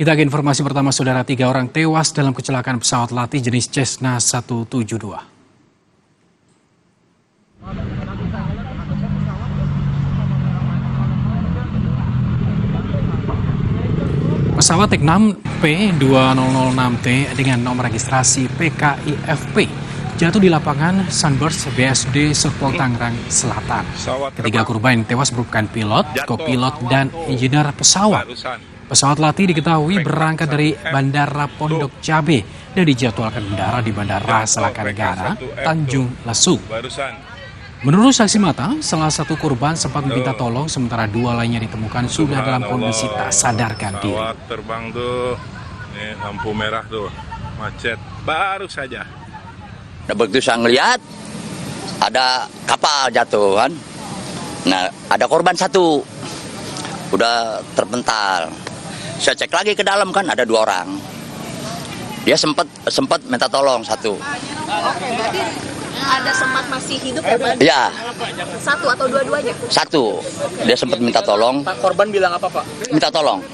Kita ke informasi pertama, saudara. 3 orang tewas dalam kecelakaan pesawat latih jenis Cessna 172. Pesawat Teknam P2006T dengan nomor registrasi PKIFP jatuh di lapangan Sunburst BSD Serpol Tangerang Selatan. Ketiga korban tewas merupakan pilot, kopilot, dan insinyur pesawat. Pesawat latih diketahui berangkat dari Bandara Pondok Cabe dan dijadwalkan mendarat di Bandara Selakanegara, Tanjung Lesung. Menurut saksi mata, salah satu korban sempat meminta tolong, sementara 2 lainnya ditemukan sudah dalam kondisi tak sadarkan diri. Pesawat terbang tuh, nih lampu merah tuh, macet baru saja. Begitu saya ngeliat, ada kapal jatuh kan. Nah, ada korban 1, udah terpental. Saya cek lagi ke dalam kan, ada 2 orang. Dia sempat minta tolong 1. Oke, berarti ada sempat masih hidup ya, Pak? Iya. 1 atau 2-duanya? 1. Dia sempat minta tolong. Pak, korban bilang apa, Pak? Minta tolong.